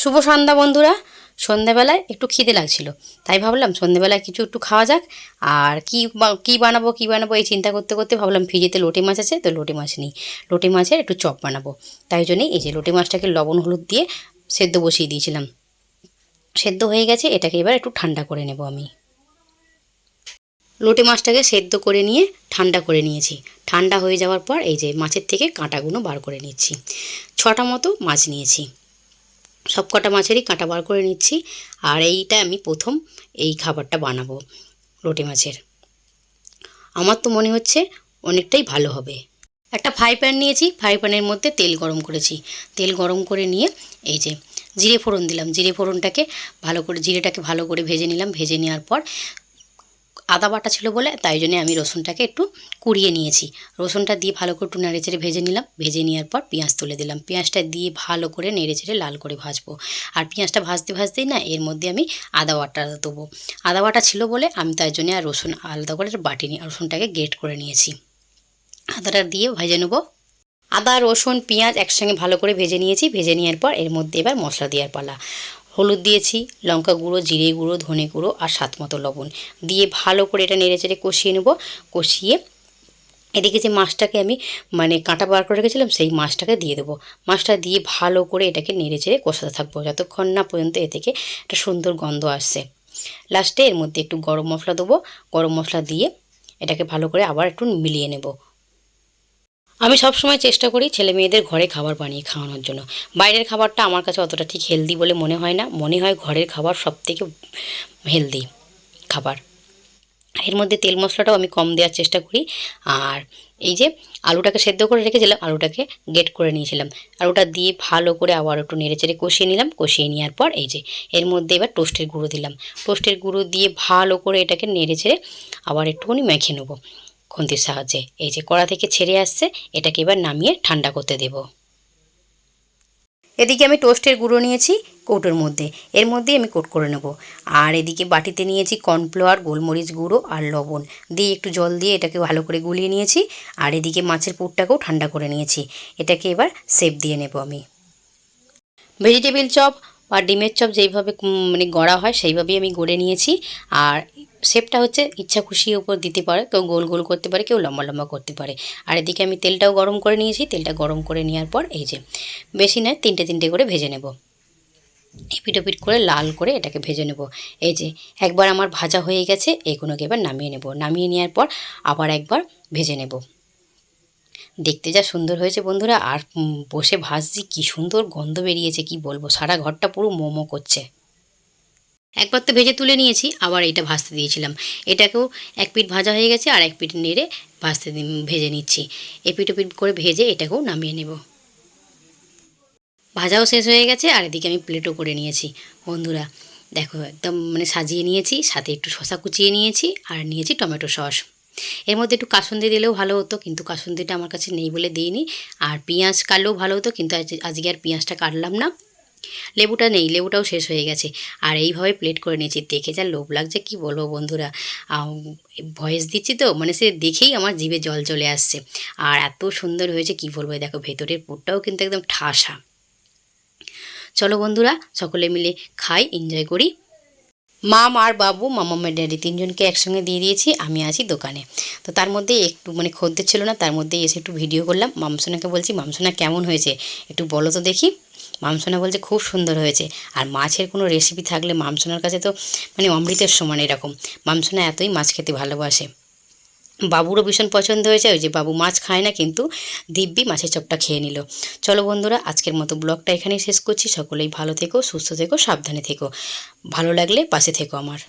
শুভ সন্ধ্যা বন্ধুরা। সন্ধ্যাবেলায় একটু খিদে লাগছিল, তাই ভাবলাম সন্ধ্যাবেলায় কিছু একটু খাওয়া যাক। আর কি বানাবো এই চিন্তা করতে করতে ভাবলাম ফ্রিজেতে লোটে মাছ আছে, তো লোটে মাছ নিই, লোটে মাছের একটু চপ বানাবো। তাই জন্যই এই যে লোটে মাছটাকে লবণ হলুদ দিয়ে সেদ্ধ বসিয়ে দিয়েছিলাম। সেদ্ধ হয়ে গেছে, এটাকে এবার একটু ঠান্ডা করে নেব আমি। লোটে মাছটাকে সেদ্ধ করে নিয়ে ঠান্ডা করে নিয়েছি। ঠান্ডা হয়ে যাওয়ার পর এই যে মাছের থেকে কাঁটাগুলো বার করে নিচ্ছি। 6টা মতো মাছ নিয়েছি, সব কটা মাছেরই কাঁটা বার করে নিচ্ছি। আর এইটা আমি প্রথম এই খাবারটা বানাবো লোটে মাছের। আমার তো মনে হচ্ছে অনেকটাই ভালো হবে। একটা ফ্রাই প্যান নিয়েছি, ফ্রাই প্যানের মধ্যে তেল গরম করেছি। তেল গরম করে নিয়ে এই যে জিরে ফোড়ন দিলাম। জিরেটাকে ভালো করে ভেজে নিলাম। ভেজে নেওয়ার পর আদা বাটা ছিল বলে তাই জন্য আমি রসুনটাকে একটু কুড়িয়ে নিয়েছি। রসুনটা দিয়ে ভালো করে একটু নেড়েচেড়ে ভেজে নিলাম। ভেজে নেওয়ার পর পেঁয়াজ তুলে দিলাম। পেঁয়াজটা দিয়ে ভালো করে নেড়েচেড়ে লাল করে ভাজবো। আর পেঁয়াজটা ভাজতে ভাজতেই না এর মধ্যে আমি আদা বাটা দেবো। আদা বাটা ছিল বলে আমি তাই জন্য আর রসুন আলাদা করে বাটিনি, রসুনটাকে গ্রেট করে নিয়েছি। আদাটা দিয়ে ভেজে নেবো। আদা রসুন পেঁয়াজ একসঙ্গে ভালো করে ভেজে নিয়েছি। ভেজে নেওয়ার পর এর মধ্যে এবার মশলা দেওয়ার পালা। হলুদ দিয়েছি, লঙ্কা গুঁড়ো, জিরে গুঁড়ো, ধনে গুঁড়ো আর স্বাদ মতো লবণ দিয়ে ভালো করে এটা নেড়েচেড়ে কষিয়ে নেব। কষিয়ে এদিকে যে মাছটাকে আমি কাঁটা বার করে রেখেছিলাম সেই মাছটাকে দিয়ে দেবো। মাছটা দিয়ে ভালো করে এটাকে নেড়েচেড়ে কষাতে থাকবো যতক্ষণ না পর্যন্ত এ থেকে একটা সুন্দর গন্ধ আসছে। লাস্টে এর মধ্যে একটু গরম মশলা দেবো। গরম মশলা দিয়ে এটাকে ভালো করে আবার একটু মিলিয়ে নেব। আমি সবসময় চেষ্টা করি ছেলে মেয়েদের ঘরে খাবার বানিয়ে খাওয়ানোর জন্য। বাইরের খাবারটা আমার কাছে অতটা ঠিক হেলদি বলে মনে হয় না। মনে হয় ঘরের খাবার সবথেকে হেলদি খাবার। এর মধ্যে তেল মশলাটাও আমি কম দেওয়ার চেষ্টা করি। আর এই যে আলুটাকে সেদ্ধ করে রেখেছিলাম, আলুটাকে গ্রেট করে নিয়েছিলাম। আলুটা দিয়ে ভালো করে আবার একটু নেড়েচেড়ে কষিয়ে নিলাম। কষিয়ে নেওয়ার পর এই যে এর মধ্যে এবার টোস্টের গুঁড়ো দিলাম। টোস্টের গুঁড়ো দিয়ে ভালো করে এটাকে নেড়েচেড়ে আবার একটুখানি মেখে নেবো খুন্তির সাহায্যে। এই যে কড়া থেকে ছেড়ে আসছে, এটাকে এবার নামিয়ে ঠান্ডা করতে দেব। এদিকে আমি টোস্টের গুঁড়ো নিয়েছি কৌটোর মধ্যে, এর মধ্যেই আমি কোট করে নেব। আর এদিকে বাটিতে নিয়েছি কর্নফ্লাওয়ার, গোলমরিচ গুঁড়ো আর লবণ দিয়ে একটু জল দিয়ে এটাকে ভালো করে গুলিয়ে নিয়েছি। আর এদিকে মাছের পুরটাকেও ঠান্ডা করে নিয়েছি। এটাকে এবার শেপ দিয়ে নেব আমি। ভেজিটেবিল চপ বা ডিমের চপ যেইভাবে গড়া হয় সেইভাবেই আমি গড়ে নিয়েছি। আর শেপটা হচ্ছে ইচ্ছা খুশির উপর দিতে পারে, কেউ গোল গোল করতে পারে, কেউ লম্বা লম্বা করতে পারে। আর এদিকে আমি তেলটাও গরম করে নিয়েছি। তেলটা গরম করে নেওয়ার পর এই যে বেশি নয়, তিনটে তিনটে করে ভেজে নেব। এপিট ওপিট করে লাল করে এটাকে ভেজে নেব। এই যে একবার আমার ভাজা হয়ে গেছে, এগুলোকে এবার নামিয়ে নেব। নামিয়ে নেওয়ার পর আবার একবার ভেজে নেব। দেখতে যা সুন্দর হয়েছে বন্ধুরা, আর বসে ভাজছি কি সুন্দর গন্ধ বেরিয়েছে, কি বলবো, সারা ঘরটা পুরো মোমো করছে। একবার তো ভেজে তুলে নিয়েছি, আবার এটা ভাজতে দিয়েছিলাম। এটাকেও এক পিঠ ভাজা হয়ে গেছে, আর এক পিঠ নেড়ে ভেজে নিচ্ছি। এপিট ওপিট করে ভেজে এটাকেও নামিয়ে নেব। ভাজাও শেষ হয়ে গেছে, আর এদিকে আমি প্লেটও করে নিয়েছি বন্ধুরা। দেখো একদম সাজিয়ে নিয়েছি, সাথে একটু শসা কুচিয়ে নিয়েছি, আর নিয়েছি টমেটো সস। এর মধ্যে একটু কাসুন্দি দিলেও ভালো হতো, কিন্তু কাসুন্দিটা আমার কাছে নেই বলে দিইনি। আর পেঁয়াজ কাটলেও ভালো হতো, কিন্তু আজকে আর পেঁয়াজটা কাটলাম না। লেবুটা নেই, লেবুটাও শেষ হয়ে গেছে। আর এইভাবে প্লেট করে নিয়েছি। দেখে যা লোভ লাগছে কি বলবো বন্ধুরা। ভয়েস দিচ্ছি তো সে দেখেই আমার জিভে জল চলে আসছে। আর এত সুন্দর হয়েছে কি বলবো। দেখো ভেতরের পুরটাও কিন্তু একদম ঠাসা। চলো বন্ধুরা সকলে মিলে খাই, এনজয় করি। মাম আর বাবু, মামামের ড্যাডি তিনজনকে একসঙ্গে দিয়ে দিয়েছি। আমি আছি দোকানে। তো তার মধ্যে একটু খদ্দের ছিল না, তার মধ্যে এসে একটু ভিডিও করলাম। মামসোনাকে বলছি, মামসোনা কেমন হয়েছে একটু বলো তো দেখি। মামসোনা বলছে খুব সুন্দর হয়েছে। আর মাছের কোনো রেসিপি থাকলে মামসোনার কাছে তো অমৃতের সমান এরকম। মামসোনা এতই মাছ খেতে ভালোবাসে। বাবুরও ভীষণ পছন্দ হয়েছে। ওই যে বাবু মাছ খায় না, কিন্তু দিব্যি মাছের চপটা খেয়ে নিল। চলো বন্ধুরা আজকের মতো ব্লগটা এখানেই শেষ করছি। সকলেই ভালো থেকো, সুস্থ থেকো, সাবধানে থেকো। ভালো লাগলে পাশে থেকো আমার।